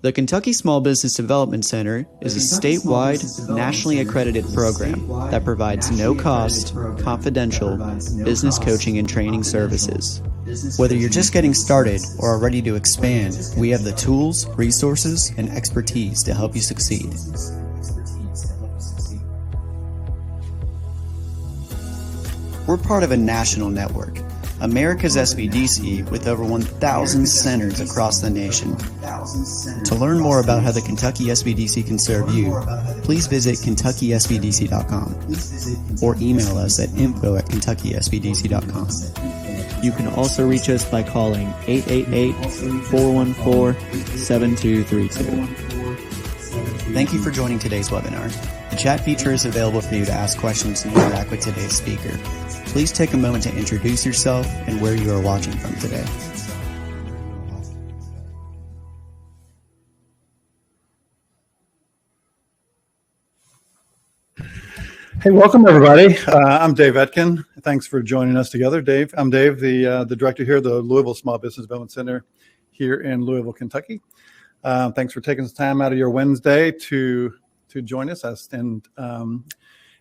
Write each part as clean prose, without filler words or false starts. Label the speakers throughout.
Speaker 1: The Kentucky Small Business Development Center is a statewide, nationally accredited program that provides no-cost, confidential business coaching and training services. Whether you're just getting started or are ready to expand, we have the tools, resources, and expertise to help you succeed. We're part of a national network, America's SBDC, with over 1,000 centers across the nation. To learn more about how the Kentucky SBDC can serve you, please visit KentuckySBDC.com or email us at info@KentuckySBDC.com. You can also reach us by calling 888-414-7232. Thank you for joining today's webinar. The chat feature is available for you to ask questions and interact with today's speaker. Please take a moment to introduce yourself and where you are watching from today.
Speaker 2: Hey, welcome everybody. I'm Dave Etkin. Thanks for joining us together. I'm Dave, the director here at the Louisville Small Business Development Center here in Louisville, Kentucky. Thanks for taking some time out of your Wednesday to join us. And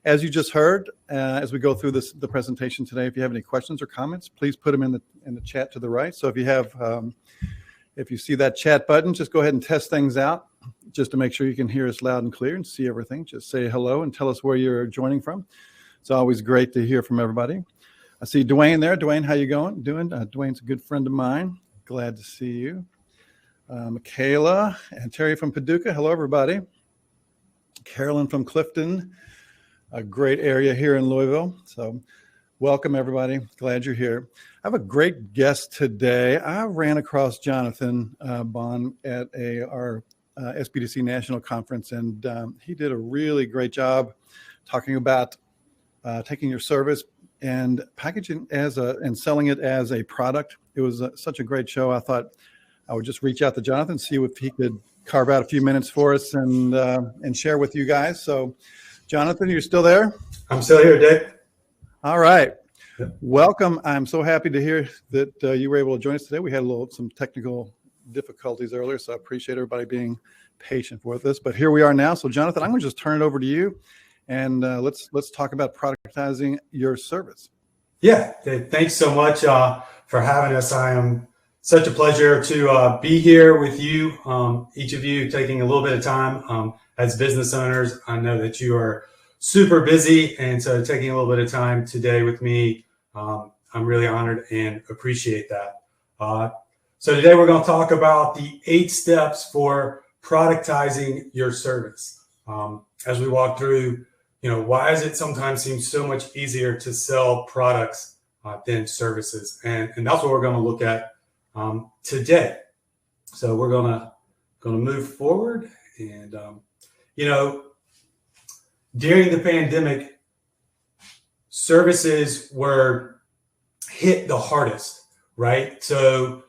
Speaker 2: as you just heard, as we go through the presentation today, if you have any questions or comments, please put them in the chat to the right. So if you see that chat button, just go ahead and test things out just to make sure you can hear us loud and clear and see everything. Just say hello and tell us where you're joining from. It's always great to hear from everybody. I see Dwayne there. Dwayne, how you doing? Dwayne's a good friend of mine. Glad to see you. Michaela and Terry from Paducah. Hello, everybody. Carolyn from Clifton, a great area here in Louisville. So welcome, everybody. Glad you're here. I have a great guest today. I ran across Jonathan Bohn at our SBDC National Conference, and he did a really great job talking about taking your service and packaging and selling it as a product. It was such a great show. I thought I would just reach out to Jonathan, see if he could carve out a few minutes for us and share with you guys. So, Jonathan, you're still there?
Speaker 3: I'm still here, Dick.
Speaker 2: All right. Welcome. I'm so happy to hear that you were able to join us today. We had some technical difficulties earlier, so I appreciate everybody being patient with us. But here we are now. So, Jonathan, I'm going to just turn it over to you, and let's talk about productizing your service.
Speaker 3: Yeah, thanks so much for having us. I am such a pleasure to be here with you, each of you taking a little bit of time. As business owners, I know that you are super busy, and so taking a little bit of time today with me, I'm really honored and appreciate that. So today we're going to talk about the 8 steps for productizing your service. As we walk through, why does it sometimes seem so much easier to sell products than services? And that's what we're going to look at today. So we're going to move forward, and during the pandemic, services were hit the hardest, right? So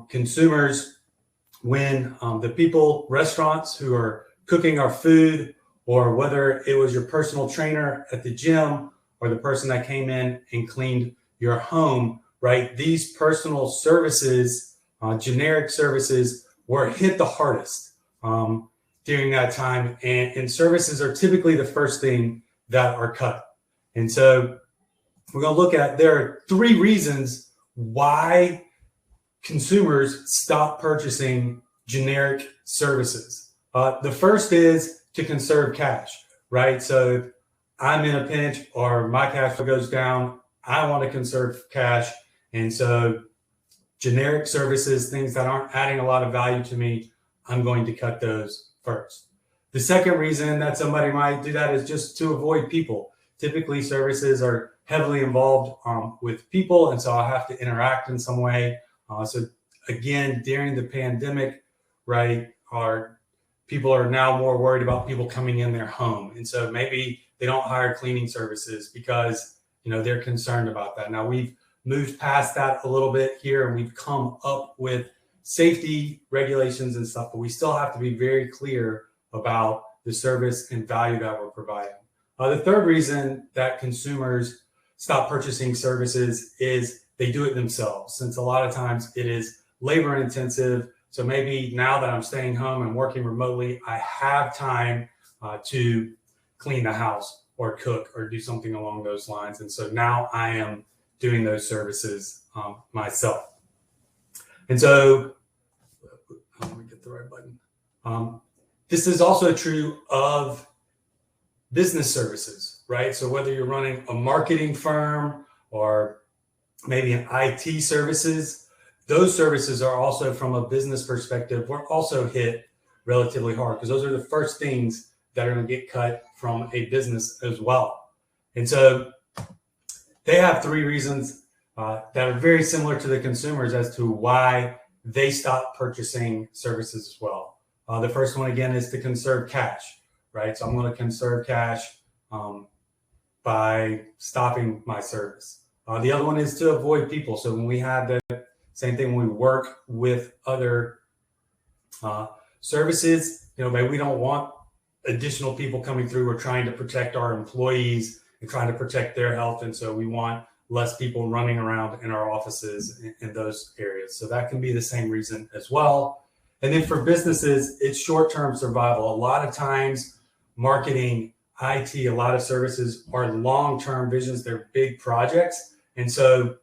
Speaker 3: consumers, when the restaurants who are cooking our food, or whether it was your personal trainer at the gym or the person that came in and cleaned your home, right? These personal services, generic services, were hit the hardest during that time. And services are typically the first thing that are cut. And so we're going to look at, there are 3 reasons why consumers stop purchasing generic services. The first is to conserve cash, right? So if I'm in a pinch or my cash flow goes down, I want to conserve cash. And so generic services, things that aren't adding a lot of value to me, I'm going to cut those first. The second reason that somebody might do that is just to avoid people. Typically, services are heavily involved with people, and so I have to interact in some way. So again, during the pandemic, right, people are now more worried about people coming in their home. And so maybe they don't hire cleaning services because, they're concerned about that. Now we've moved past that a little bit here, and we've come up with safety regulations and stuff, but we still have to be very clear about the service and value that we're providing. The third reason that consumers stop purchasing services is they do it themselves, since a lot of times it is labor intensive. So maybe now that I'm staying home and working remotely, I have time to clean the house or cook or do something along those lines. And so now I am doing those services myself. And so, let me get the right button. This is also true of business services, right? So whether you're running a marketing firm or maybe an IT services, those services are also, from a business perspective, we're also hit relatively hard because those are the first things that are going to get cut from a business as well. And so they have three reasons that are very similar to the consumers as to why they stop purchasing services as well. The first one, again, is to conserve cash, right? So I'm going to conserve cash by stopping my service. The other one is to avoid people. So when we have the same thing, when we work with other services, maybe we don't want additional people coming through. We're trying to protect our employees and trying to protect their health. And so we want less people running around in our offices in those areas. So that can be the same reason as well. And then for businesses, it's short-term survival. A lot of times, marketing, IT, a lot of services are long-term visions. They're big projects. And so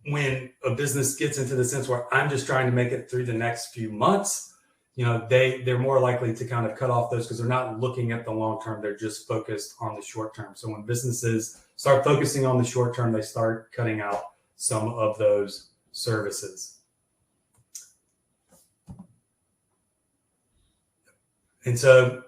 Speaker 3: when a business gets into the sense where I'm just trying to make it through the next few months, they're more likely to kind of cut off those because they're not looking at the long term. They're just focused on the short term. So when businesses start focusing on the short term, they start cutting out some of those services. And so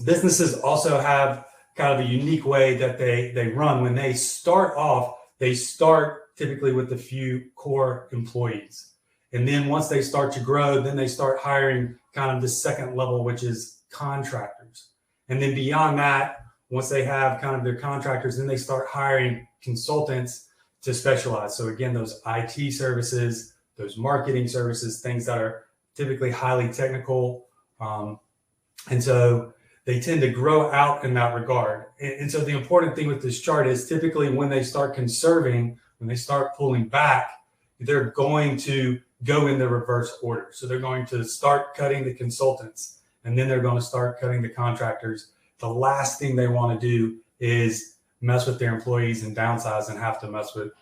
Speaker 3: businesses also have kind of a unique way that they run. When they start off, they start typically with a few core employees. And then once they start to grow, then they start hiring kind of the second level, which is contractors. And then beyond that, once they have kind of their contractors, then they start hiring consultants to specialize. So again, those IT services, those marketing services, things that are typically highly technical. And so they tend to grow out in that regard. And so the important thing with this chart is typically when they start conserving, when they start pulling back, they're going to go in the reverse order. So they're going to start cutting the consultants, and then they're going to start cutting the contractors. The last thing they want to do is mess with their employees and downsize and have to mess with,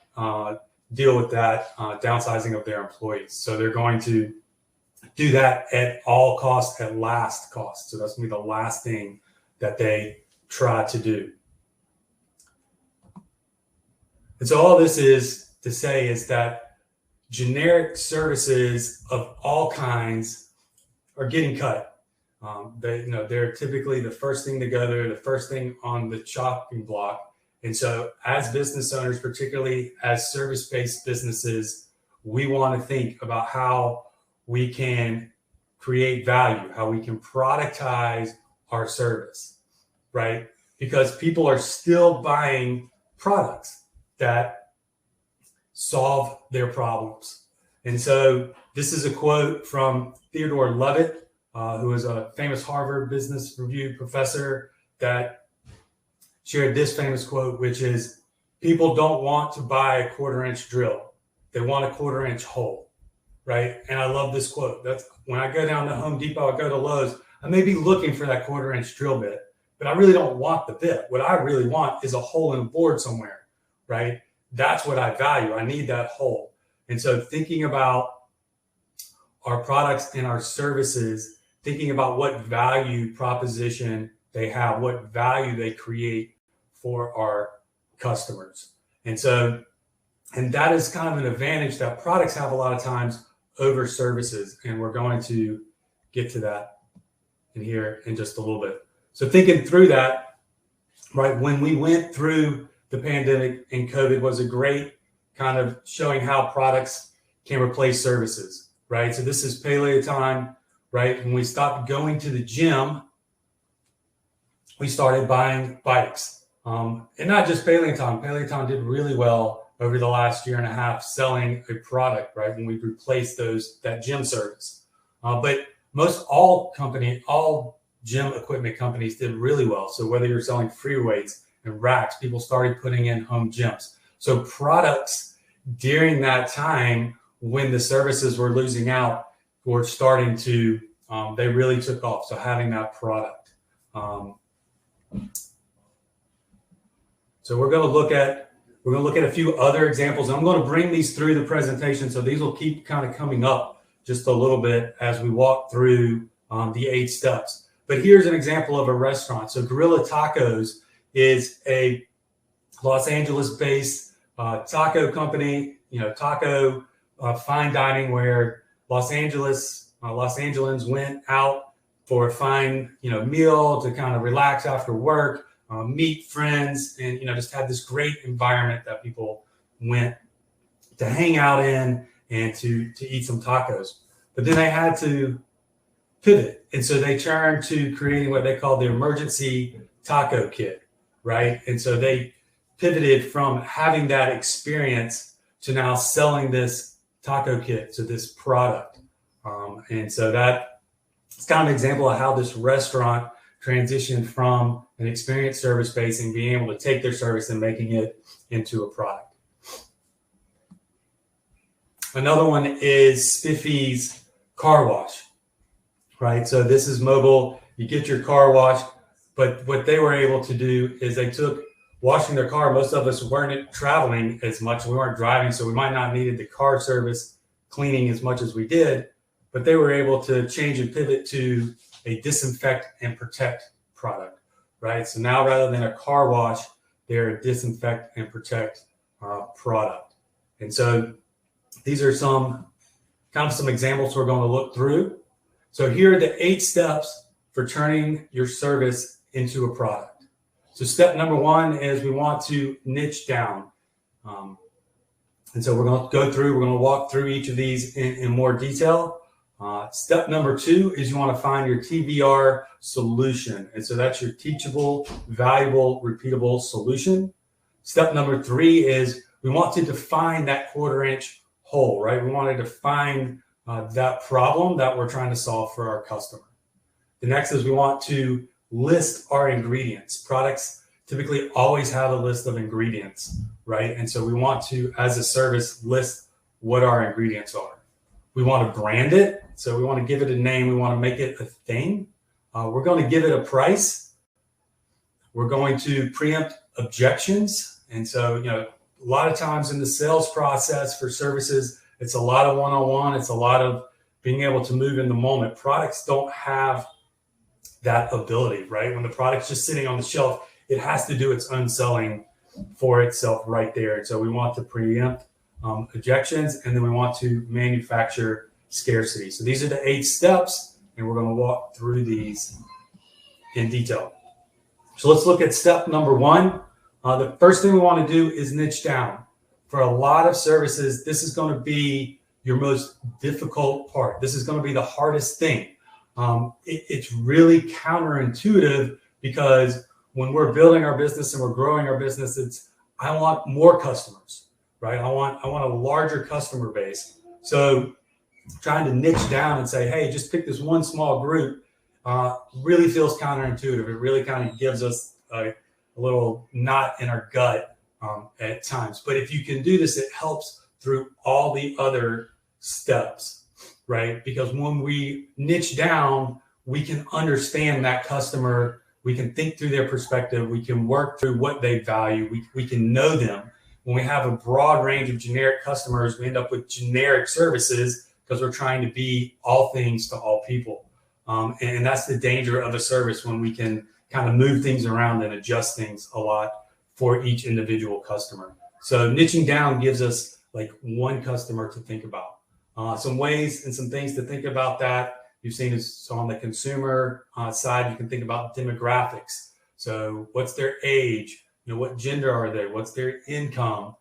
Speaker 3: deal with that downsizing of their employees. So they're going to do that at all costs, at last cost. So that's going to be the last thing that they try to do. And so all this is to say is that generic services of all kinds are getting cut. They're typically the first thing to go. They're the first thing on the chopping block. And so as business owners, particularly as service-based businesses, we want to think about how we can create value, how we can productize our service, right? Because people are still buying products that solve their problems. And so this is a quote from Theodore Levitt, who is a famous Harvard Business Review professor, that shared this famous quote, which is, people don't want to buy a 1/4-inch drill. They want a 1/4-inch hole, right? And I love this quote. That's when I go down to Home Depot, I go to Lowe's, I may be looking for that 1/4-inch drill bit, but I really don't want the bit. What I really want is a hole in a board somewhere, right? That's what I value. I need that hole. And so thinking about our products and our services, thinking about what value proposition they have, what value they create for our customers. And that is kind of an advantage that products have a lot of times over services. And we're going to get to that in here in just a little bit. So thinking through that, right, when we went through the pandemic and COVID was a great kind of showing how products can replace services, right? So this is paleo time, right? When we stopped going to the gym, we started buying bikes. And not just Peloton. Peloton did really well over the last 1.5 years selling a product, right? When we replaced that gym service. But all gym equipment companies did really well. So whether you're selling free weights and racks, people started putting in home gyms. So products during that time when the services were losing out, were starting to, they really took off. So having that product. So we're going to look at a few other examples. I'm going to bring these through the presentation, so these will keep kind of coming up just a little bit as we walk through the 8 steps. But here's an example of a restaurant. So Gorilla Tacos is a Los Angeles-based taco company, taco fine dining, where Los Angeles went out for a fine, meal to kind of relax after work, meet friends, and just had this great environment that people went to hang out in and to eat some tacos. But then they had to pivot, and so they turned to creating what they call the emergency taco kit, right? And so they pivoted from having that experience to now selling this taco kit, to this product. And so it's kind of an example of how this restaurant transitioned from an experience service base and being able to take their service and making it into a product. Another one is Spiffy's car wash, right? So this is mobile. You get your car washed, but what they were able to do is they took washing their car. Most of us weren't traveling as much. We weren't driving, so we might not needed the car service cleaning as much as we did, but they were able to change and pivot to a disinfect and protect product, right? So now rather than a car wash, they're a disinfect and protect product. And so these are some examples we're going to look through. So here are the 8 steps for turning your service into a product. So step number 1 is we want to niche down. And so we're going to walk through each of these in more detail. Step number 2 is you want to find your TVR solution. And so that's your teachable, valuable, repeatable solution. Step number 3 is we want to define that 1/4 inch hole, right? We want to define that problem that we're trying to solve for our customer. The next is we want to list our ingredients. Products typically always have a list of ingredients, right? And so we want to, as a service, list what our ingredients are. We want to brand it. So we want to give it a name. We want to make it a thing. We're going to give it a price. We're going to preempt objections. And so, a lot of times in the sales process for services, it's a lot of one-on-one. It's a lot of being able to move in the moment. Products don't have that ability, right? When the product's just sitting on the shelf, it has to do its own selling for itself right there. And so we want to preempt objections, and then we want to manufacture scarcity. So these are the 8 steps, and we're going to walk through these in detail. So let's look at step number 1. The first thing we want to do is niche down. For a lot of services, this is going to be your most difficult part. This is going to be the hardest thing. It's really counterintuitive, because when we're building our business and we're growing our business, I want more customers, right? I want a larger customer base. So trying to niche down and say, hey, just pick this one small group, really feels counterintuitive. It really kind of gives us a little knot in our gut at times. But if you can do this, it helps through all the other steps, right? Because when we niche down, we can understand that customer. We can think through their perspective. We can work through what they value. We can know them. When we have a broad range of generic customers, we end up with generic services because we're trying to be all things to all people. And that's the danger of a service, when we can kind of move things around and adjust things a lot for each individual customer. So niching down gives us like one customer to think about. Some ways and some things to think about that. You've seen this so on the consumer side. You can think about demographics. So what's their age? What gender are they? What's their income?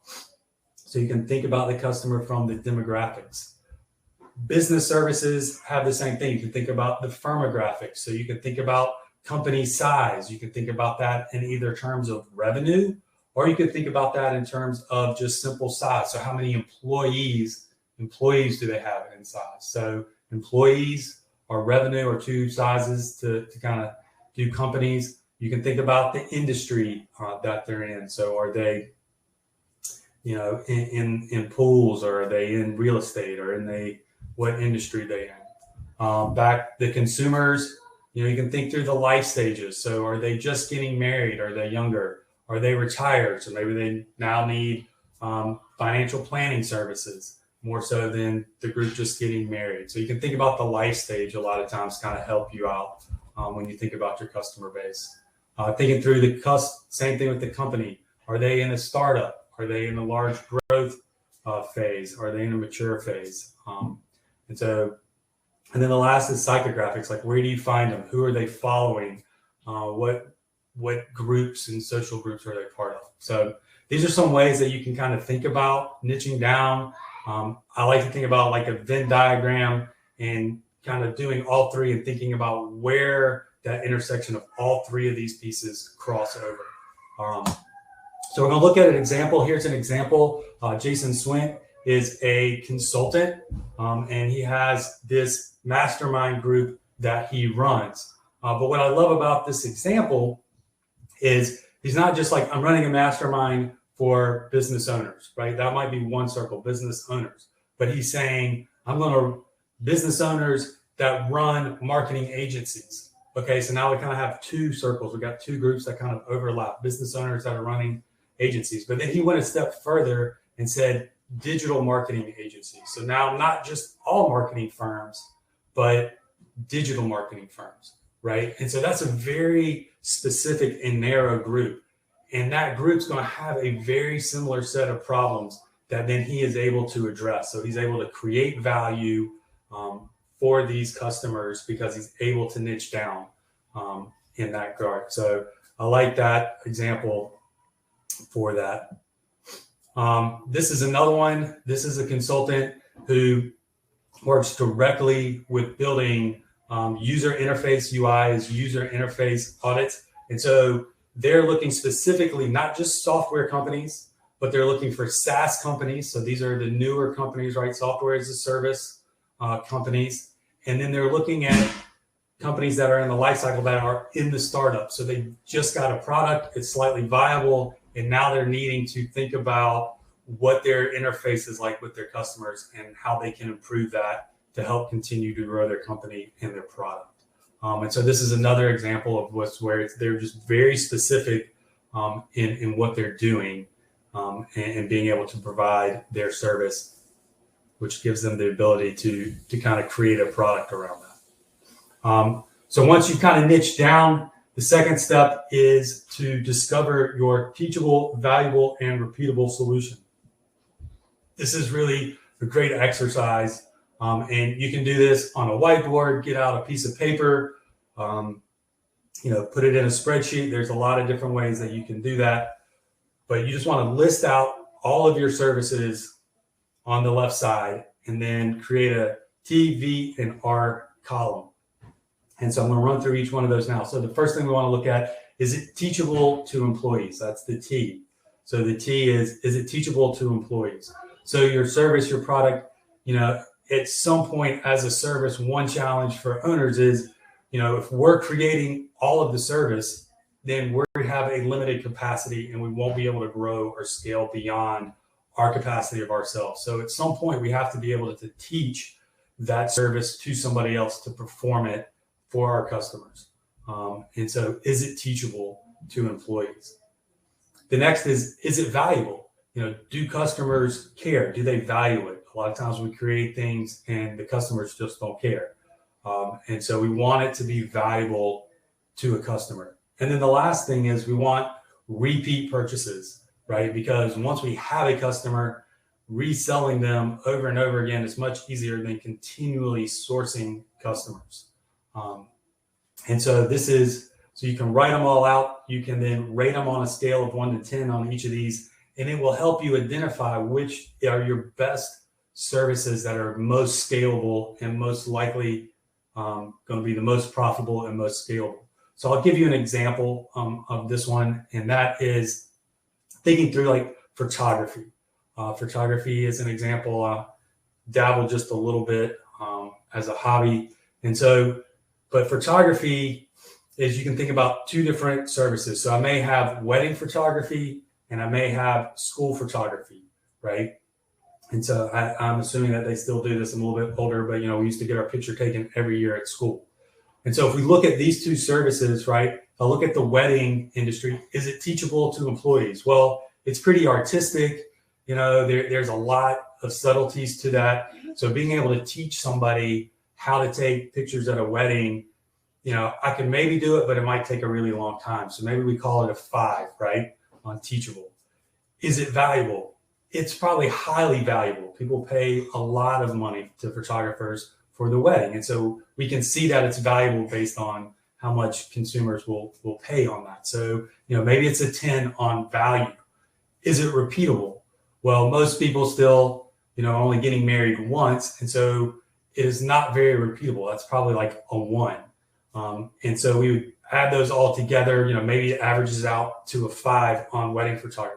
Speaker 3: So you can think about the customer from the demographics. Business services have the same thing. You can think about the firmographics. So you can think about company size. You can think about that in either terms of revenue, or you can think about that in terms of just simple size. So how many employees do they have in size? So employees or revenue are 2 sizes to kind of do companies. You can think about the industry that they're in. So are they in pools, or are they in real estate, or what industry they in? Back the consumers, you can think through the life stages. So are they just getting married? Are they younger? Are they retired? So maybe they now need financial planning services more so than the group just getting married. So you can think about the life stage a lot of times, kind of help you out when you think about your customer base. Thinking through same thing with the company. Are they in a startup? Are they in a large growth phase? Are they in a mature phase? And then the last is psychographics. Like, where do you find them? Who are they following? What groups and social groups are they part of? So these are some ways that you can kind of think about niching down. I like to think about like a Venn diagram and kind of doing all three and thinking about where that intersection of all three of these pieces cross over. So we're going to look at an example. Here's an example. Jason Swint is a consultant, and he has this mastermind group that he runs. But what I love about this example is he's not just like, I'm running a mastermind for business owners, right? That might be one circle, business owners. But he's saying, business owners that run marketing agencies. Okay, so now we kind of have two circles. We got two groups that kind of overlap, business owners that are running agencies. But then he went a step further and said digital marketing agencies. So now not just all marketing firms, but digital marketing firms, right? And so that's a very specific and narrow group. And that group's going to have a very similar set of problems that then he is able to address. So he's able to create value for these customers because he's able to niche down in that regard. So I like that example for that. This is another one. This is a consultant who works directly with building user interface UIs, user interface audits. And so they're looking specifically, not just software companies, but they're looking for SaaS companies. So these are the newer companies, right? Software as a service companies. And then they're looking at companies that are in the life cycle that are in the startup. So they just got a product, it's slightly viable, and now they're needing to think about what their interface is like with their customers and how they can improve that to help continue to grow their company and their product. And so this is another example of where they're just very specific in what they're doing and being able to provide their service, which gives them the ability to kind of create a product around that. So once you've kind of niched down, the second step is to discover your teachable, valuable, and repeatable solution. This is really a great exercise. And you can do this on a whiteboard, get out a piece of paper, put it in a spreadsheet. There's a lot of different ways that you can do that. But you just want to list out all of your services on the left side and then create a T, V, and R column. And so I'm going to run through each one of those now. So the first thing we want to look at, is it teachable to employees? That's the T. So the T is it teachable to employees? So your service, your product, at some point as a service, one challenge for owners is, if we're creating all of the service, then we have a limited capacity and we won't be able to grow or scale beyond our capacity of ourselves. So at some point we have to be able to teach that service to somebody else to perform it for our customers. And so is it teachable to employees? The next is it valuable? Do customers care? Do they value it? A lot of times we create things and the customers just don't care. And so we want it to be valuable to a customer. And then the last thing is we want repeat purchases, right? Because once we have a customer, reselling them over and over again is much easier than continually sourcing customers. And so so you can write them all out. You can then rate them on a scale of 1 to 10 on each of these, and it will help you identify which are your best services that are most scalable and most likely going to be the most profitable and most scalable. So I'll give you an example of this one, and that is thinking through like photography. Photography is an example. Dabble just a little bit as a hobby. And so, but photography is, you can think about two different services. So I may have wedding photography and I may have school photography. right? And so I'm assuming that they still do this. I'm a little bit older, but we used to get our picture taken every year at school. And so if we look at these two services, right, I'll look at the wedding industry. Is it teachable to employees? Well, it's pretty artistic. There's a lot of subtleties to that. So being able to teach somebody how to take pictures at a wedding, I can maybe do it, but it might take a really long time. So maybe we call it a 5, right, on Teachable. Is it valuable? It's probably highly valuable. People pay a lot of money to photographers for the wedding. And so we can see that it's valuable based on how much consumers will pay on that. So, maybe it's a 10 on value. Is it repeatable? Well, most people still, only getting married once. And so it is not very repeatable. That's probably like a 1. And so we would add those all together, maybe it averages out to a 5 on wedding photography.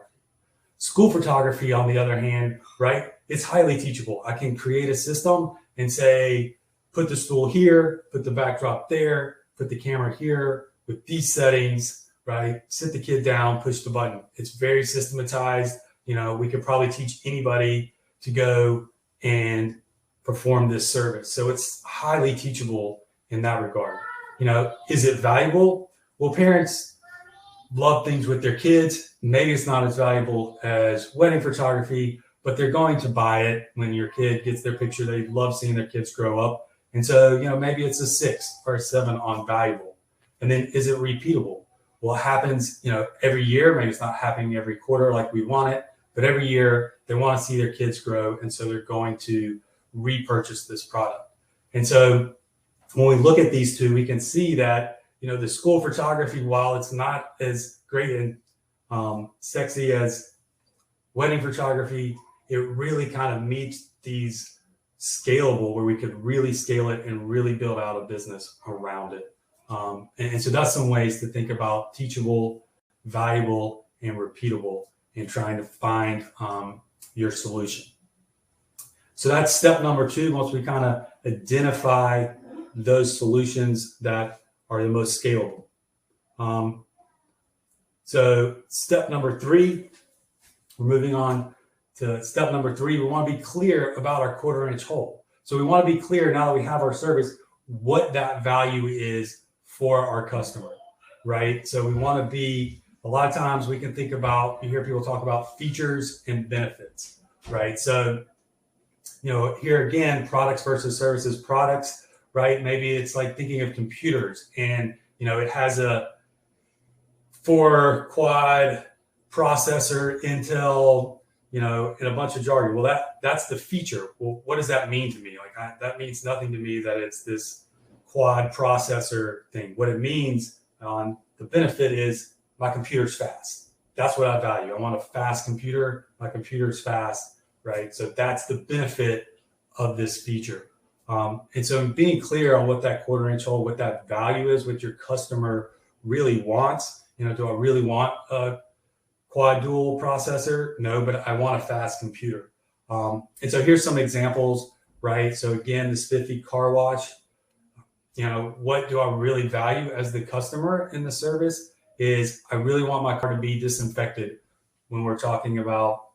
Speaker 3: School photography, on the other hand, right, it's highly teachable. I can create a system and say, put the stool here, put the backdrop there, put the camera here with these settings, right? Sit the kid down, push the button. It's very systematized. We could probably teach anybody to go and perform this service. So it's highly teachable in that regard. Is it valuable? Well, parents love things with their kids. Maybe it's not as valuable as wedding photography, but they're going to buy it when your kid gets their picture. They love seeing their kids grow up. And so, maybe it's a 6 or a 7 on valuable. And then is it repeatable? Well, it happens, every year. Maybe it's not happening every quarter like we want it, but every year they want to see their kids grow. And so they're going to repurchase this product. And so when we look at these two, we can see that, the school photography, while it's not as great and sexy as wedding photography, it really kind of meets these scalable, where we could really scale it and really build out a business around it. And so that's some ways to think about teachable, valuable, and repeatable in trying to find your solution. So that's step number 2. Once we kind of identify those solutions that are the most scalable. So step number 3, we're moving on to step number 3. We want to be clear about our 1/4 inch hole. So we want to be clear, now that we have our service, what that value is for our customer, right? So we want to be, a lot of times we can think about, you hear people talk about features and benefits, right? So, here again, products versus services. Products, right? Maybe it's like thinking of computers, and, it has a 4-quad processor, Intel, in a bunch of jargon. Well, that's the feature. Well, what does that mean to me? That means nothing to me that it's this quad processor thing. What it means on the benefit is my computer's fast. That's what I value. I want a fast computer. My computer's fast, right? So that's the benefit of this feature. And so being clear on what that 1/4 inch hole, what that value is, what your customer really wants. Do I really want a quad dual processor? No, but I want a fast computer. And so here's some examples, right? So again, this 50 car wash, what do I really value as the customer in the service is I really want my car to be disinfected when we're talking about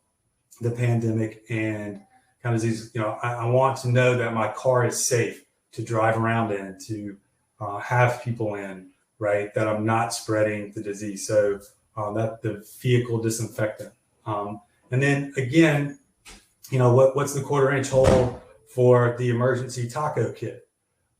Speaker 3: the pandemic and kind of these, I want to know that my car is safe to drive around in, to have people in, right? That I'm not spreading the disease. So that the vehicle disinfectant. And then again, what's the 1/4 inch hole for the emergency taco kit?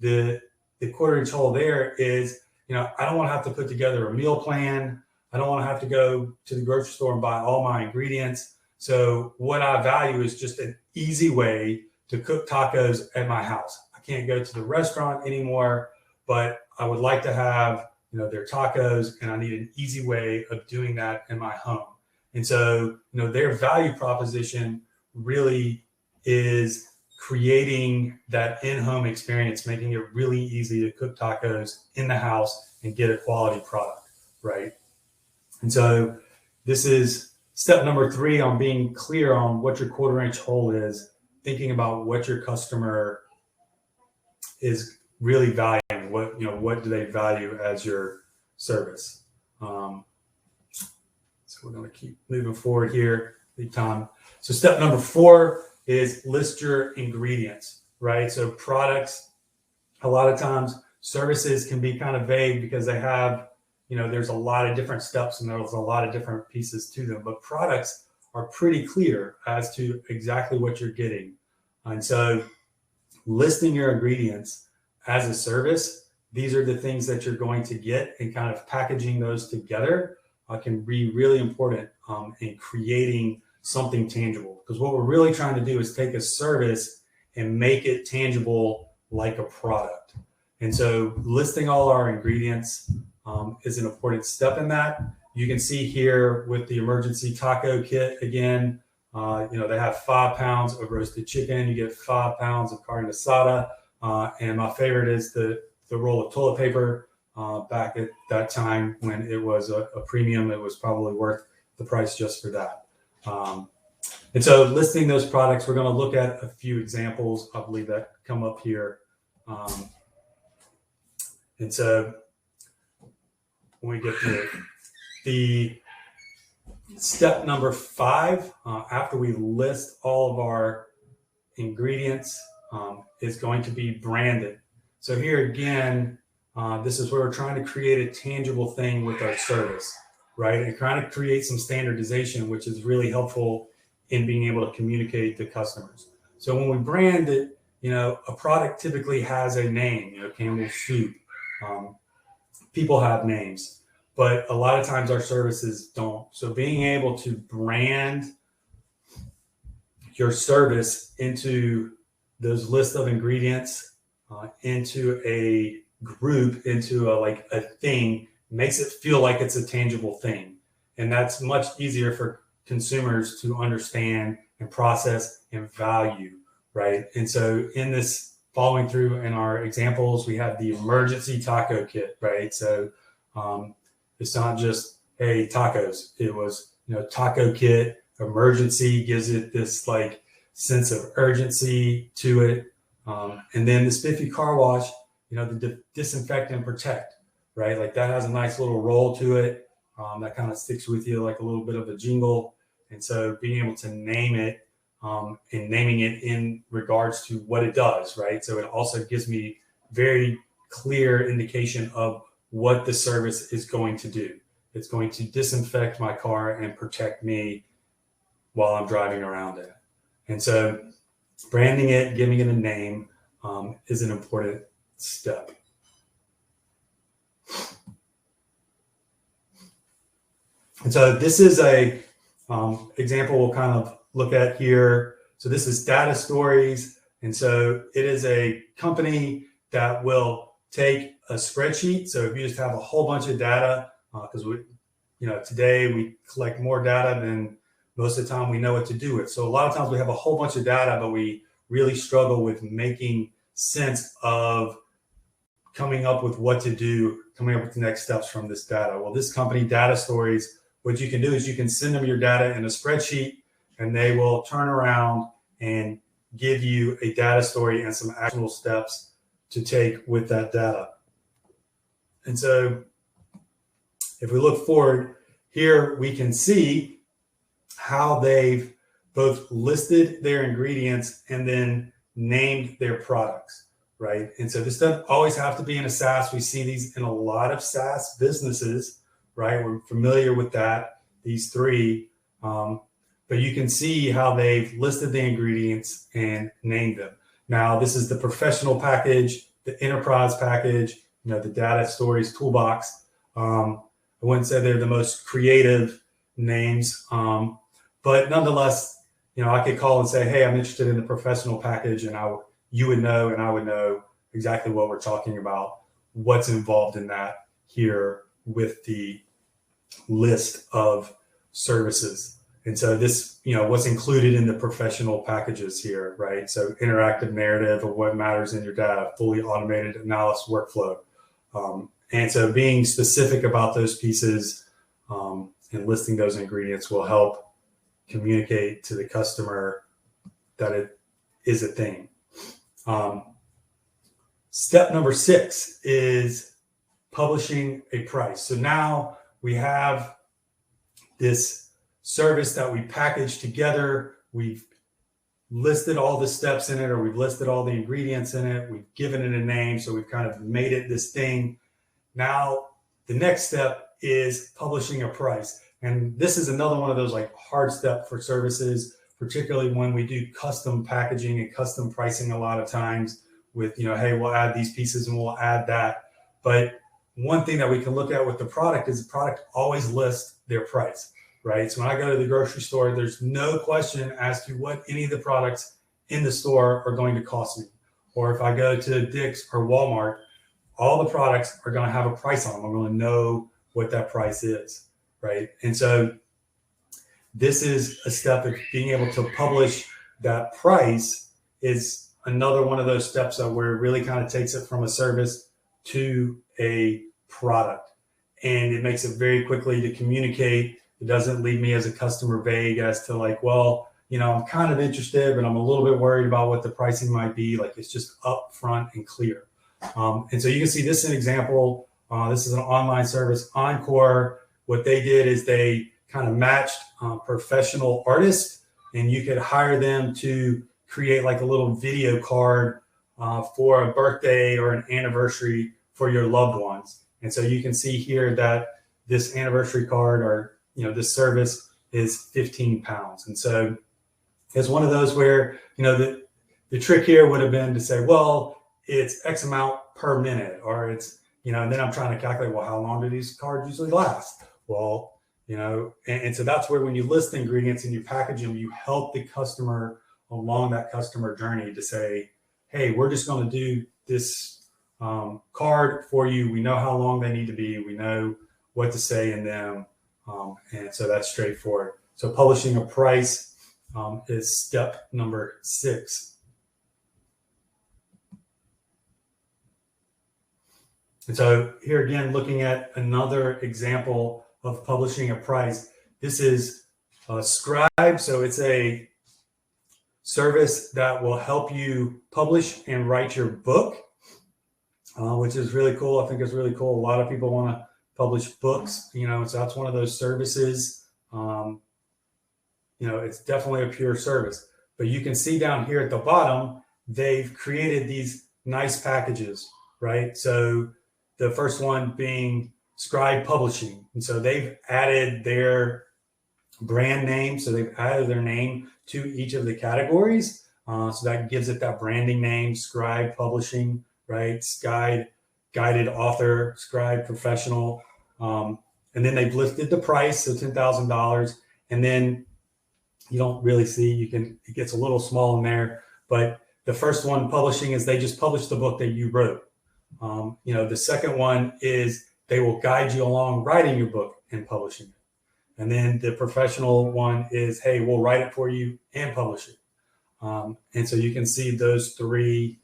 Speaker 3: The 1/4 inch hole there is, I don't want to have to put together a meal plan. I don't want to have to go to the grocery store and buy all my ingredients. So what I value is just an easy way to cook tacos at my house. I can't go to the restaurant anymore, but I would like to have, their tacos, and I need an easy way of doing that in my home. And so, their value proposition really is creating that in-home experience, making it really easy to cook tacos in the house and get a quality product, right? And so this is step number 3 on being clear on what your 1/4 inch hole is, thinking about what your customer is really valuing, what do they value as your service. So we're going to keep moving forward here, leave time. So step number 4 is list your ingredients, right? So products, a lot of times services can be kind of vague because they have, there's a lot of different steps and there's a lot of different pieces to them, but products are pretty clear as to exactly what you're getting. And so listing your ingredients as a service, these are the things that you're going to get, and kind of packaging those together can be really important in creating something tangible. Because what we're really trying to do is take a service and make it tangible like a product. And so listing all our ingredients is an important step in that. You can see here with the emergency taco kit, again, they have 5 pounds of roasted chicken. You get 5 pounds of carne asada. And my favorite is the roll of toilet paper. Back at that time when it was a premium, it was probably worth the price just for that. And so listing those products, we're going to look at a few examples, I believe, that come up here. And so when we get to the step number 5, after we list all of our ingredients, is going to be branded. So here again, this is where we're trying to create a tangible thing with our service, right? And trying to create some standardization, which is really helpful in being able to communicate to customers. So when we brand it, a product typically has a name, Campbell's Soup. People have names, but a lot of times our services don't. So being able to brand your service into those list of ingredients, into a group, into a thing, makes it feel like it's a tangible thing. And that's much easier for consumers to understand and process and value, right? And so in this, following through in our examples, we have the emergency taco kit, right? So it's not just, hey, tacos. It was, taco kit, emergency, gives it this sense of urgency to it. And then the spiffy car wash, the disinfect and protect, right? That has a nice little roll to it. That kind of sticks with you like a little bit of a jingle. And so being able to name it and naming it in regards to what it does, right? So it also gives me very clear indication of what the service is going to do. It's going to disinfect my car and protect me while I'm driving around it. And so branding it, giving it a name is an important step. And so this is a example we'll kind of look at here. So this is data stories. And so it is a company that will take a spreadsheet. So if you just have a whole bunch of data, because today we collect more data than most of the time we know what to do with. So a lot of times we have a whole bunch of data, but we really struggle with making sense of coming up with what to do, coming up with the next steps from this data. Well, this company, Data Stories, what you can do is you can send them your data in a spreadsheet, and they will turn around and give you a data story and some actionable steps to take with that data. And so if we look forward here, we can see how they've both listed their ingredients and then named their products, right? And so this doesn't always have to be in a SaaS. We see these in a lot of SaaS businesses, right? We're familiar with that, these three. But you can see how they've listed the ingredients and named them. Now, this is the professional package, the enterprise package, the data stories toolbox. I wouldn't say they're the most creative names, but nonetheless, I could call and say, hey, I'm interested in the professional package, and you would know, and I would know exactly what we're talking about, what's involved in that here with the list of services. And so this, what's included in the professional packages here, right? So interactive narrative of what matters in your data, fully automated analysis workflow. And so being specific about those pieces and listing those ingredients will help communicate to the customer that it is a thing. Step number 6 is publishing a price. So now we have this service that we package together we've listed all the steps in it, or we've listed all the ingredients in it. We've given it a name. So we've kind of made it this thing. Now, the next step is publishing a price. And this is another one of those like hard step for services, particularly when we do custom packaging and custom pricing a lot of times with, hey, we'll add these pieces and we'll add that. But one thing that we can look at with the product is the product always lists their price, right? So when I go to the grocery store, there's no question as to what any of the products in the store are going to cost me. Or if I go to Dick's or Walmart, all the products are going to have a price on them. I'm going to know what that price is, right? And so this is a step of being able to publish that price is another one of those steps that where it really kind of takes it from a service to a product. And it makes it very quickly to communicate. It doesn't leave me as a customer vague as to like, well, I'm kind of interested, but I'm a little bit worried about what the pricing might be. Like it's just upfront and clear. And so you can see this is an example. This is an online service, Encore. What they did is they kind of matched professional artists, and you could hire them to create like a little video card for a birthday or an anniversary for your loved ones. And so you can see here that this anniversary card or, this service is 15 pounds. And so it's one of those where, the trick here would have been to say, well, it's X amount per minute, or it's, and then I'm trying to calculate, well, how long do these cards usually last? Well, and so that's where when you list the ingredients and you package them, you help the customer along that customer journey to say, hey, we're just going to do this card for you. We know how long they need to be. We know what to say in them. And so that's straightforward. So publishing a price is step number 6. And so here again, looking at another example of publishing a price. This is Scribe. So it's a service that will help you publish and write your book, which is really cool. I think it's really cool. A lot of people want to publish books, so that's one of those services. It's definitely a pure service. But you can see down here at the bottom, they've created these nice packages, right? So the first one being Scribe Publishing. And so they've added their brand name. So they've added their name to each of the categories. So that gives it that branding name, Scribe Publishing, right? Guided author, Scribe Professional. And then they've listed the price, so $10,000. And then you don't really see, it gets a little small in there, but the first one, publishing, is they just publish the book that you wrote. The second one is they will guide you along writing your book and publishing it. And then the professional one is, hey, we'll write it for you and publish it. And so you can see those 3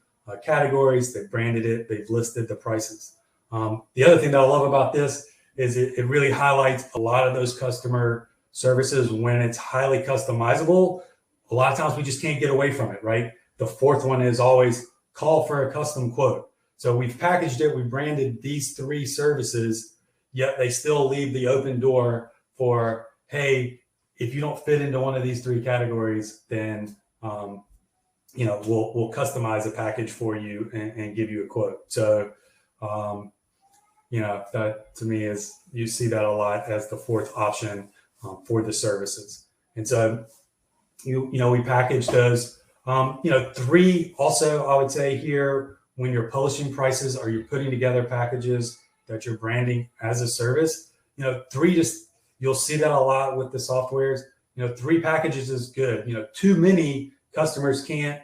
Speaker 3: categories. They've branded it. They've listed the prices. The other thing that I love about this is it really highlights a lot of those customer services when it's highly customizable. A lot of times we just can't get away from it, right? The 4th one is always call for a custom quote. So we've packaged it, we branded these 3 services, yet they still leave the open door for, hey, if you don't fit into one of these 3 categories, then we'll customize a package for you and give you a quote. So that to me is, you see that a lot as the 4th option for the services. And so we package those. 3 also, I would say here, when you're publishing prices or you're putting together packages that you're branding as a service, 3, you'll see that a lot with the softwares. 3 packages is good. Too many customers can't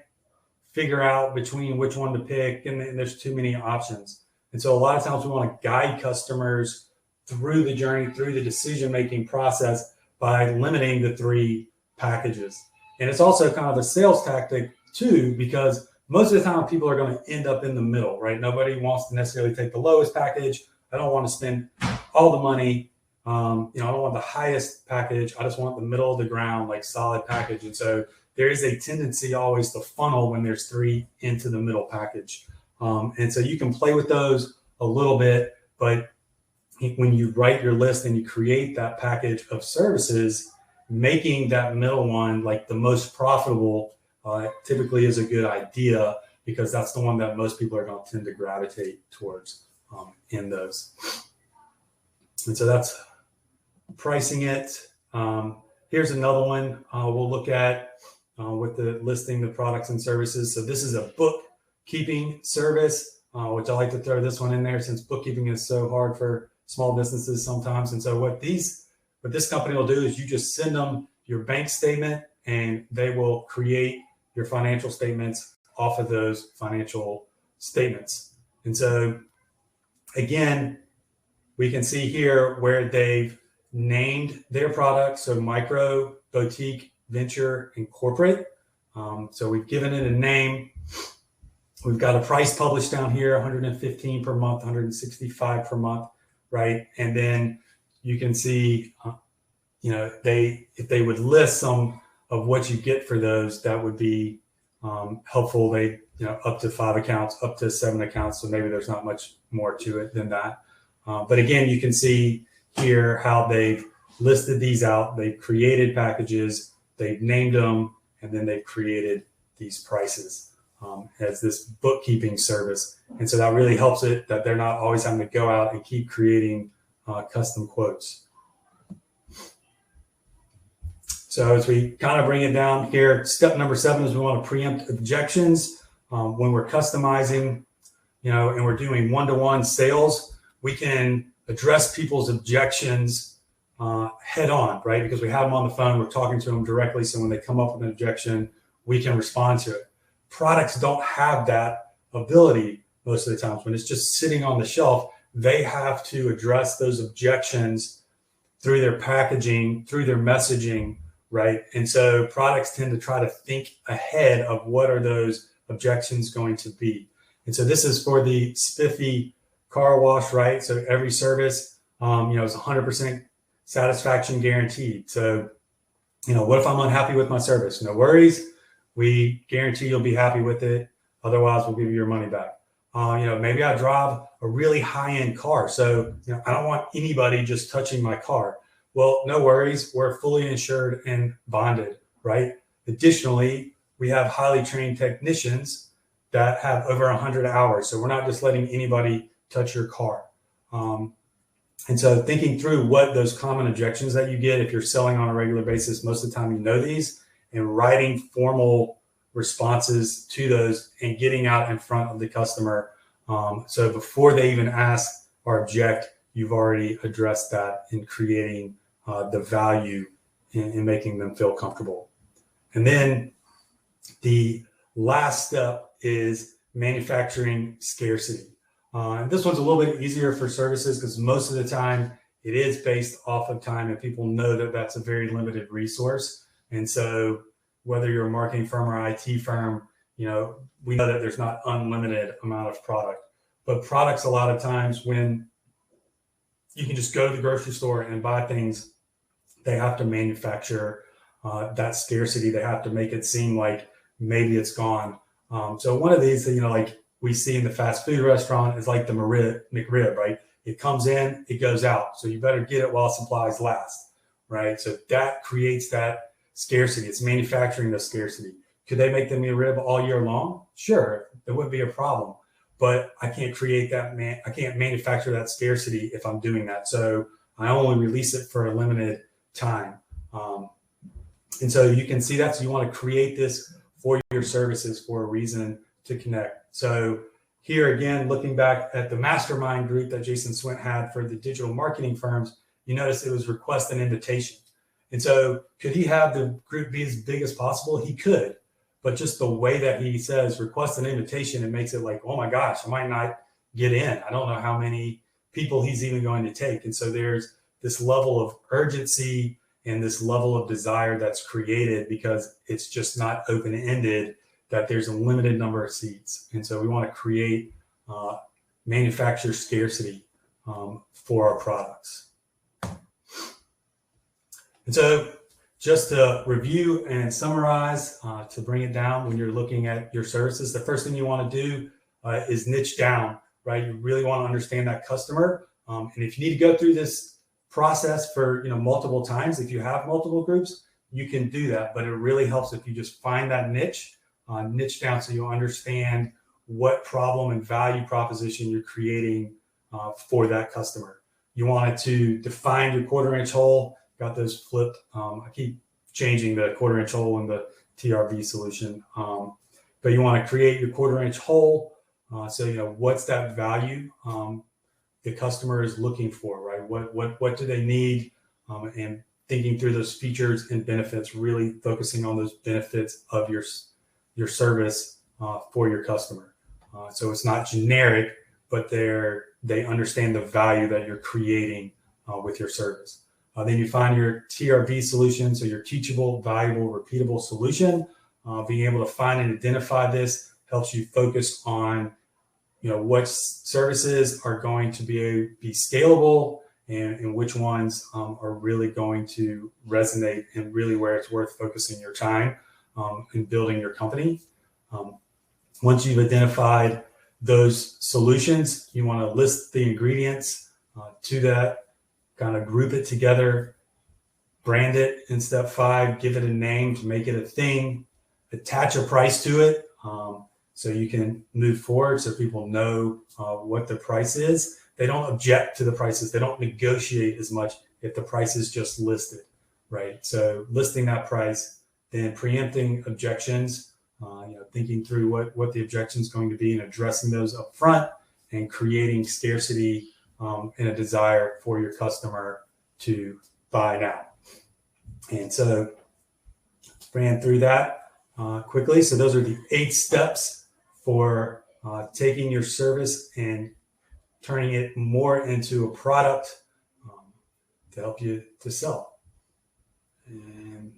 Speaker 3: figure out between which one to pick, and there's too many options. And so a lot of times we want to guide customers through the journey, through the decision-making process by limiting the 3 packages. And it's also kind of a sales tactic too, because most of the time people are going to end up in the middle, right? Nobody wants to necessarily take the lowest package. I don't want to spend all the money. I don't want the highest package. I just want the middle of the ground, like solid package. And so there is a tendency always to funnel when there's 3 into the middle package. And so you can play with those a little bit, but when you write your list and you create that package of services, making that middle one like the most profitable typically is a good idea, because that's the one that most people are going to tend to gravitate towards in those. And so that's pricing it. Here's another one we'll look at with the listing the products and services. So this is a bookkeeping service, which I like to throw this one in there since bookkeeping is so hard for small businesses sometimes. And so what this company will do is you just send them your bank statement and they will create your financial statements off of those financial statements. And so again, we can see here where they've named their products. So micro, boutique, venture, and corporate. So we've given it a name. We've got a price published down here, $115 per month, $165 per month, right? And then you can see, if they would list some of what you get for those, that would be helpful. They, up to 5 accounts, up to 7 accounts. So maybe there's not much more to it than that. But again, you can see here how they've listed these out. They've created packages, they've named them, and then they've created these prices as this bookkeeping service. And so that really helps it that they're not always having to go out and keep creating custom quotes. So as we kind of bring it down here, step number 7 is we want to preempt objections. When we're customizing, and we're doing one-to-one sales, we can address people's objections head on, right? Because we have them on the phone, we're talking to them directly. So when they come up with an objection, we can respond to it. Products don't have that ability most of the times. When it's just sitting on the shelf, they have to address those objections through their packaging, through their messaging, right? And so products tend to try to think ahead of what are those objections going to be. And so this is for the spiffy car wash, right? So every service, is 100% satisfaction guaranteed. So, what if I'm unhappy with my service? No worries. We guarantee you'll be happy with it. Otherwise, we'll give you your money back. Maybe I drive a really high-end car. So, I don't want anybody just touching my car. Well, no worries. We're fully insured and bonded, right? Additionally, we have highly trained technicians that have over 100 hours. So we're not just letting anybody touch your car. And so thinking through what those common objections that you get if you're selling on a regular basis, most of the time these, and writing formal responses to those and getting out in front of the customer. So before they even ask or object, you've already addressed that in creating the value in making them feel comfortable. And then the last step is manufacturing scarcity. And this one's a little bit easier for services because most of the time it is based off of time and people know that that's a very limited resource. And so whether you're a marketing firm or IT firm, we know that there's not unlimited amount of product. But products, a lot of times when you can just go to the grocery store and buy things, they have to manufacture that scarcity. They have to make it seem like maybe it's gone. So one of these, like we see in the fast food restaurant is like the McRib, right? It comes in, it goes out. So you better get it while supplies last, right? So that creates that scarcity. It's manufacturing the scarcity. Could they make the McRib all year long? Sure, it wouldn't be a problem. But I can't create that, I can't manufacture that scarcity if I'm doing that. So I only release it for a limited time. And so you can see that. So you want to create this for your services for a reason to connect. So here again, looking back at the mastermind group that Jason Swint had for the digital marketing firms, you notice it was request an invitation. And so could he have the group be as big as possible? He could. But just the way that he says request an invitation, it makes it like, oh my gosh, I might not get in. I don't know how many people he's even going to take. And so there's this level of urgency and this level of desire that's created because it's just not open-ended, that there's a limited number of seats. And so we want to create manufacturer scarcity for our products. And so just to review and summarize, to bring it down when you're looking at your services, the first thing you want to do is niche down, right? You really want to understand that customer. And if you need to go through this process for multiple times. If you have multiple groups, you can do that, but it really helps if you just find that niche down so you understand what problem and value proposition you're creating for that customer. You wanted to define your quarter-inch hole, got those flipped. I keep changing the quarter-inch hole in the TRV solution, but you want to create your quarter-inch hole. So what's that value the customer is looking for, right? What do they need, and thinking through those features and benefits, really focusing on those benefits of your service for your customer. So it's not generic, but they understand the value that you're creating with your service. Then you find your TRV solution, so your teachable, valuable, repeatable solution. Being able to find and identify this helps you focus on what services are going to be scalable, and which ones are really going to resonate, and really where it's worth focusing your time in building your company. Once you've identified those solutions, you want to list the ingredients to that, kind of group it together, brand it in step 5, give it a name to make it a thing, attach a price to it so you can move forward so people know what the price is. They don't object to the prices. They don't negotiate as much if the price is just listed, right? So listing that price, then preempting objections, thinking through what the objection is going to be and addressing those up front, and creating scarcity and a desire for your customer to buy now. And so ran through that quickly. So those are the 8 steps for taking your service and turning it more into a product to help you to sell. And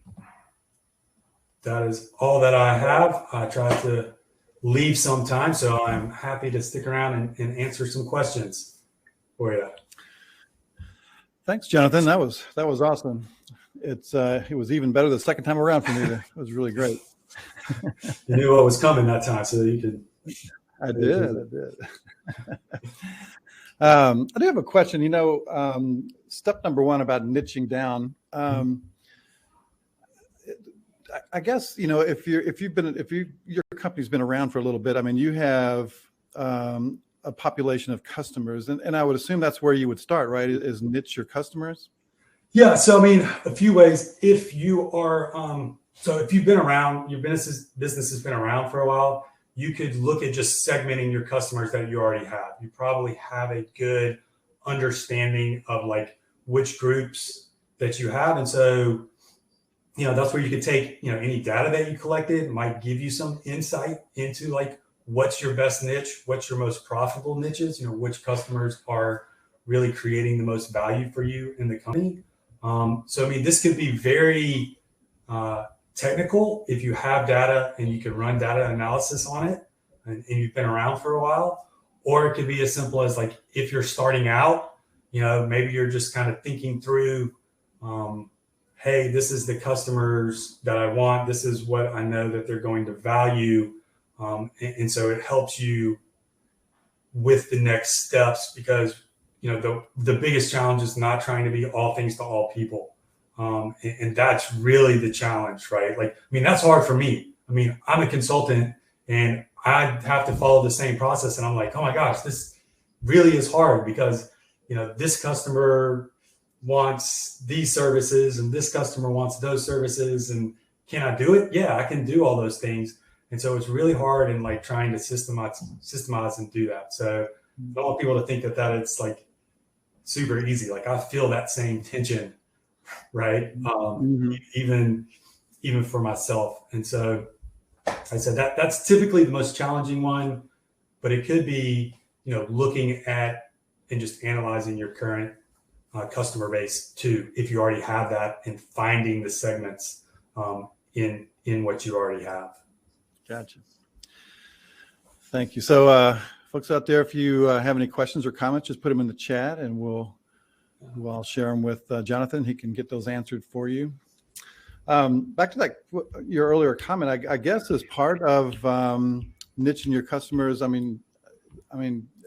Speaker 3: that is all that I have. I tried to leave some time, so I'm happy to stick around and answer some questions for you.
Speaker 2: Thanks, Jonathan. That was awesome. It was even better the second time around for me. It was really great.
Speaker 3: You knew what was coming that time, so you could.
Speaker 2: I did. I do have a question. Step number 1 about niching down. I guess if your company's been around for a little bit. I mean, you have a population of customers, and I would assume that's where you would start, right? Is niche your customers?
Speaker 3: Yeah. So I mean, a few ways. If you are, so if you've been around, your business has been around for a while, you could look at just segmenting your customers that you already have. You probably have a good understanding of like which groups that you have, and so that's where you could take any data that you collected might give you some insight into like what's your best niche, what's your most profitable niches, which customers are really creating the most value for you in the company. So I mean, this could be very technical if you have data and you can run data analysis on it and you've been around for a while, or it could be as simple as like if you're starting out, maybe you're just kind of thinking through, hey, this is the customers that I want. This is what I know that they're going to value. And so it helps you with the next steps, because, the biggest challenge is not trying to be all things to all people. And that's really the challenge, right? Like, I mean, that's hard for me. I mean, I'm a consultant and I have to follow the same process. And I'm like, oh my gosh, this really is hard because, this customer wants these services and this customer wants those services, and can I do it? Yeah, I can do all those things. And so it's really hard in like trying to systemize and do that. So I don't want people to think that it's like super easy. Like I feel that same tension, right? Even for myself. And so I said that's typically the most challenging one, but it could be, looking at and just analyzing your current customer base too, if you already have that, and finding the segments in what you already have.
Speaker 2: Gotcha. Thank you. So folks out there, if you have any questions or comments, just put them in the chat and we'll share them with Jonathan. He can get those answered for you. Back to your earlier comment, I guess as part of niching your customers, I mean,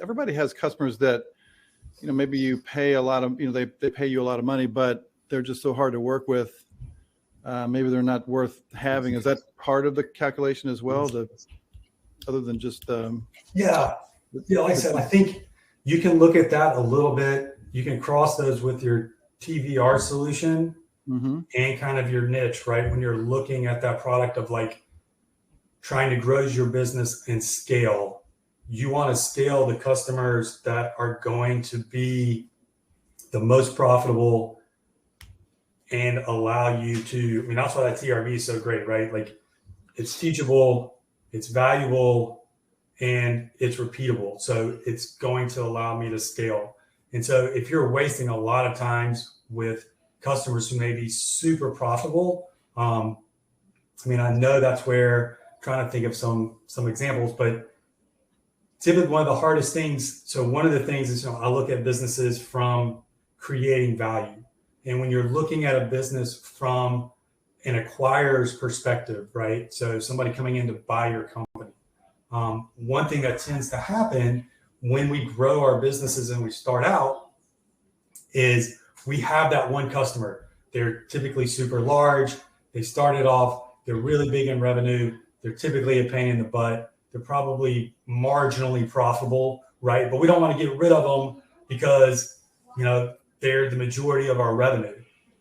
Speaker 2: everybody has customers that maybe you pay a lot of, they pay you a lot of money, but they're just so hard to work with. Maybe they're not worth having. Is that part of the calculation as well? Other than just
Speaker 3: yeah, like I said, I think you can look at that a little bit. You can cross those with your TVR solution and kind of your niche, right? When you're looking at that product of like trying to grow your business and scale, you want to scale the customers that are going to be the most profitable and allow you to, I mean, that's why that TRV is so great, right? Like it's teachable, it's valuable, and it's repeatable. So it's going to allow me to scale. And so if you're wasting a lot of times with customers who may be super profitable, I mean, I know that's where I'm trying to think of some examples, but typically one of the hardest things. So one of the things is, I look at businesses from creating value. And when you're looking at a business from an acquirer's perspective, right? So somebody coming in to buy your company. One thing that tends to happen when we grow our businesses and we start out is we have that one customer. They're typically super large. They started off, they're really big in revenue. They're typically a pain in the butt. They're probably marginally profitable, right? But we don't want to get rid of them because, they're the majority of our revenue.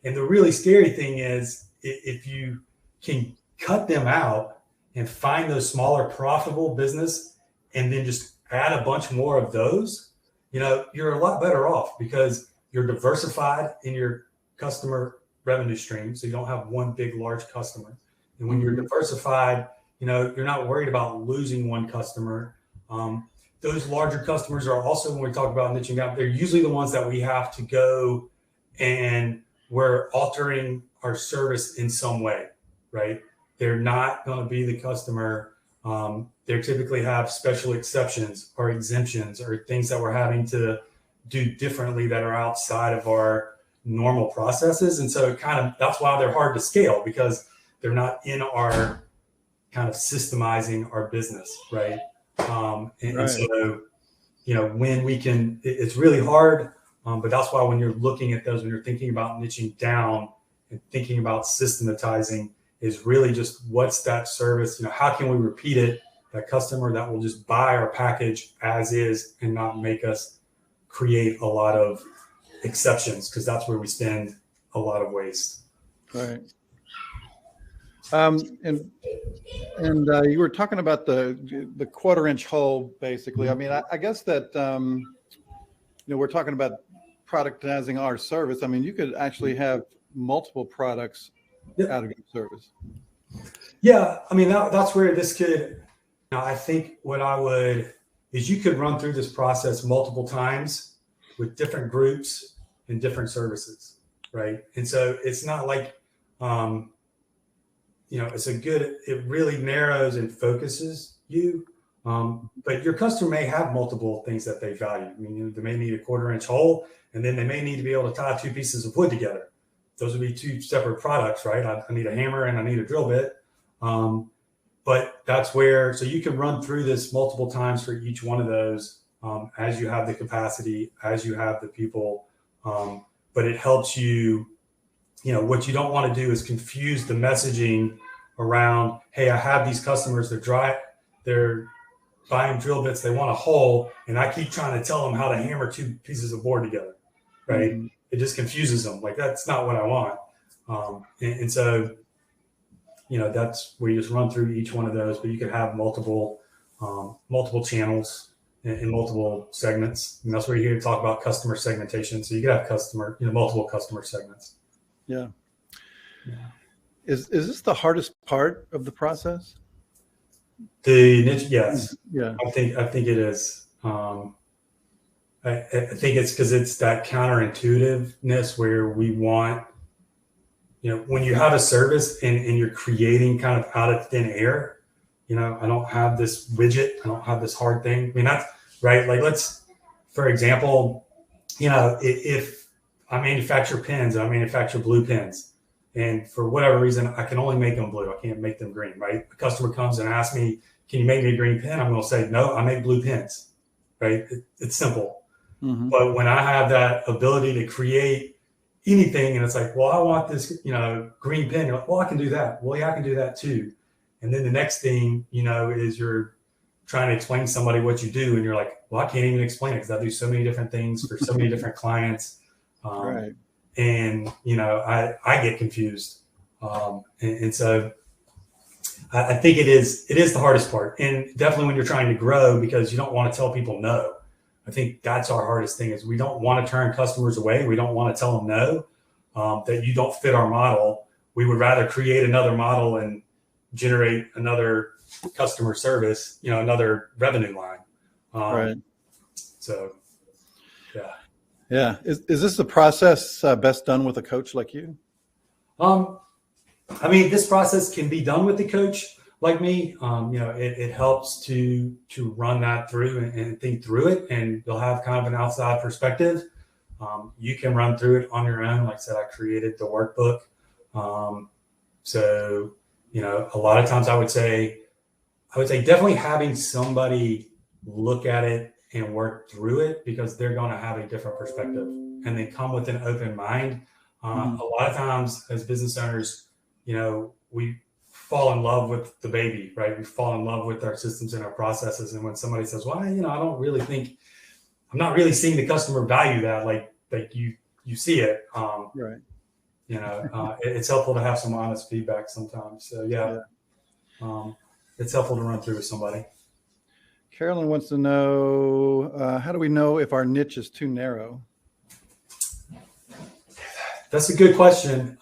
Speaker 3: And the really scary thing is if you can cut them out and find those smaller profitable business and then just add a bunch more of those, you're a lot better off because you're diversified in your customer revenue stream. So you don't have one big, large customer. And when you're diversified, you're not worried about losing one customer. Those larger customers are also, when we talk about niching out, they're usually the ones that we have to go and we're altering our service in some way, right? They're not going to be the customer. They typically have special exceptions or exemptions or things that we're having to do differently that are outside of our normal processes. And so that's why they're hard to scale, because they're not in our kind of systemizing our business, right? And so, when we can, it's really hard, but that's why when you're looking at those, when you're thinking about niching down and thinking about systematizing, is really just what's that service, how can we repeat it, that customer that will just buy our package as is and not make us create a lot of exceptions, because that's where we spend a lot of waste.
Speaker 2: Right. And you were talking about the quarter-inch hole, basically. I mean, I guess that we're talking about productizing our service. I mean, you could actually have multiple products out of your service.
Speaker 3: Yeah, I mean, that's where this could. I think what I would is you could run through this process multiple times with different groups and different services, right? And so it's not like. It really narrows and focuses you. But your customer may have multiple things that they value. I mean, they may need a quarter-inch hole, and then they may need to be able to tie two pieces of wood together. Those would be two separate products, right? I need a hammer and I need a drill bit. But that's where, so you can run through this multiple times for each one of those as you have the capacity, as you have the people. But it helps you. What you don't want to do is confuse the messaging around, hey, I have these customers, they're buying drill bits, they want a hole, and I keep trying to tell them how to hammer two pieces of board together, right? Mm-hmm. It just confuses them. Like, that's not what I want. And so, that's where you just run through each one of those, but you could have multiple channels in multiple segments. And that's where you hear talk about customer segmentation. So you could have multiple customer segments.
Speaker 2: Yeah. Is this the hardest part of the process?
Speaker 3: The niche, yes.
Speaker 2: Yeah.
Speaker 3: I think it is. I think it's because it's that counterintuitiveness where we want, when you have a service and you're creating kind of out of thin air, I don't have this widget, I don't have this hard thing. I mean, that's right. Like, for example, if I manufacture pens and I manufacture blue pens, and for whatever reason, I can only make them blue. I can't make them green, right? A customer comes and asks me, can you make me a green pen? I'm going to say, no, I make blue pens, right? It's simple.
Speaker 2: Mm-hmm.
Speaker 3: But when I have that ability to create anything, and it's like, well, I want this, green pen. You're like, well, I can do that. Well, yeah, I can do that too. And then the next thing, is you're trying to explain to somebody what you do, and you're like, well, I can't even explain it because I do so many different things for so many different clients.
Speaker 2: Right.
Speaker 3: And, I get confused. And so I think it is the hardest part. And definitely when you're trying to grow, because you don't want to tell people no. I think that's our hardest thing, is we don't want to turn customers away. We don't want to tell them no, that you don't fit our model. We would rather create another model and generate another customer service, another revenue line.
Speaker 2: Right.
Speaker 3: So, yeah.
Speaker 2: Yeah. Is this the process best done with a coach like you?
Speaker 3: This process can be done with the coach like me. It helps to run that through and think through it, and you'll have kind of an outside perspective. You can run through it on your own. Like I said, I created the workbook. So, a lot of times I would say definitely having somebody look at it and work through it, because they're going to have a different perspective and they come with an open mind. A lot of times as business owners, we fall in love with the baby, right? We fall in love with our systems and our processes. And when somebody says, well, I don't really think, I'm not really seeing the customer value that like you see it.
Speaker 2: Right.
Speaker 3: It's helpful to have some honest feedback sometimes. So yeah. It's helpful to run through with somebody.
Speaker 2: Carolyn wants to know, how do we know if our niche is too narrow?
Speaker 3: That's a good question.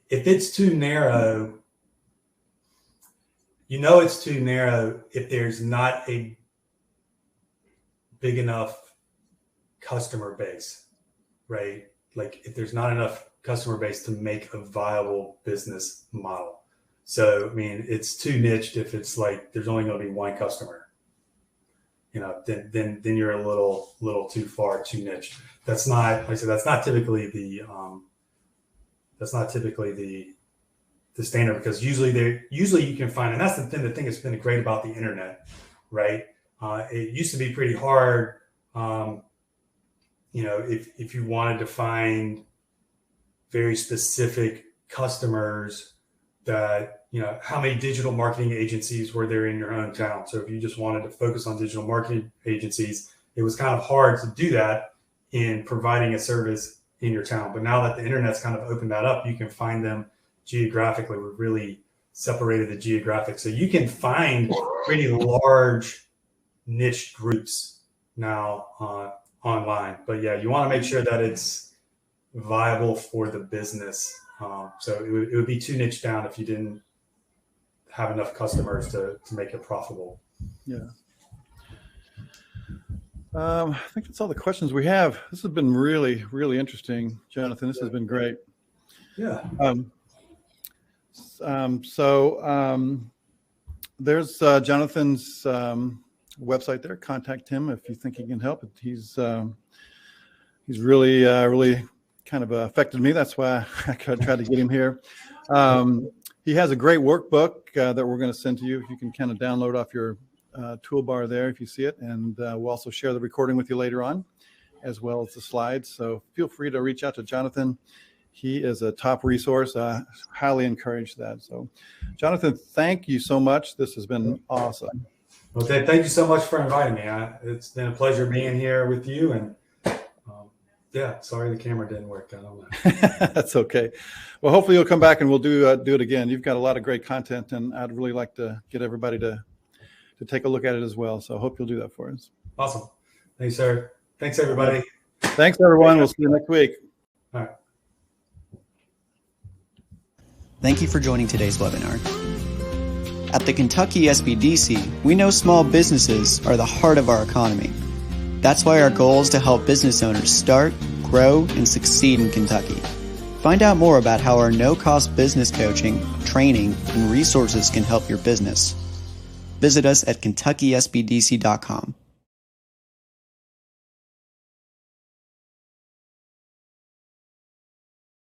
Speaker 3: If it's too narrow, it's too narrow if there's not a big enough customer base, right? Like if there's not enough customer base to make a viable business model. So, it's too niched if it's like there's only going to be one customer. Then you're a little too far, too niche. That's not, like I said, that's not typically the standard, because usually you can find, and that's the thing that's been great about the internet, right? It used to be pretty hard, if you wanted to find very specific customers that, how many digital marketing agencies were there in your hometown? So if you just wanted to focus on digital marketing agencies, it was kind of hard to do that in providing a service in your town. But now that the internet's kind of opened that up, you can find them geographically. We've really separated the geographic. So you can find pretty large niche groups now online. But yeah, you want to make sure that it's viable for the business. So it would be too niche down if you didn't have enough customers to make it profitable.
Speaker 2: Yeah. I think that's all the questions we have. This has been really, really interesting, Jonathan. This has been great.
Speaker 3: Yeah.
Speaker 2: There's Jonathan's website there. Contact him if you think he can help. He's really, really kind of affected me. That's why I tried to get him here. He has a great workbook that we're going to send to you. You can kind of download off your toolbar there if you see it. And we'll also share the recording with you later on, as well as the slides. So feel free to reach out to Jonathan. He is a top resource. Highly encourage that. So Jonathan, thank you so much. This has been awesome.
Speaker 3: Well, thank you so much for inviting me. It's been a pleasure being here with you. And yeah, sorry the camera didn't work. I don't know.
Speaker 2: That's okay. Well, hopefully you'll come back and we'll do it again. You've got a lot of great content, and I'd really like to get everybody to take a look at it as well. So I hope you'll do that for us.
Speaker 3: Awesome. Thanks, sir. Thanks, everybody.
Speaker 2: Thanks, everyone. We'll see you next week.
Speaker 3: All right.
Speaker 1: Thank you for joining today's webinar. At the Kentucky SBDC, we know small businesses are the heart of our economy. That's why our goal is to help business owners start, grow, and succeed in Kentucky. Find out more about how our no-cost business coaching, training, and resources can help your business. Visit us at KentuckySBDC.com.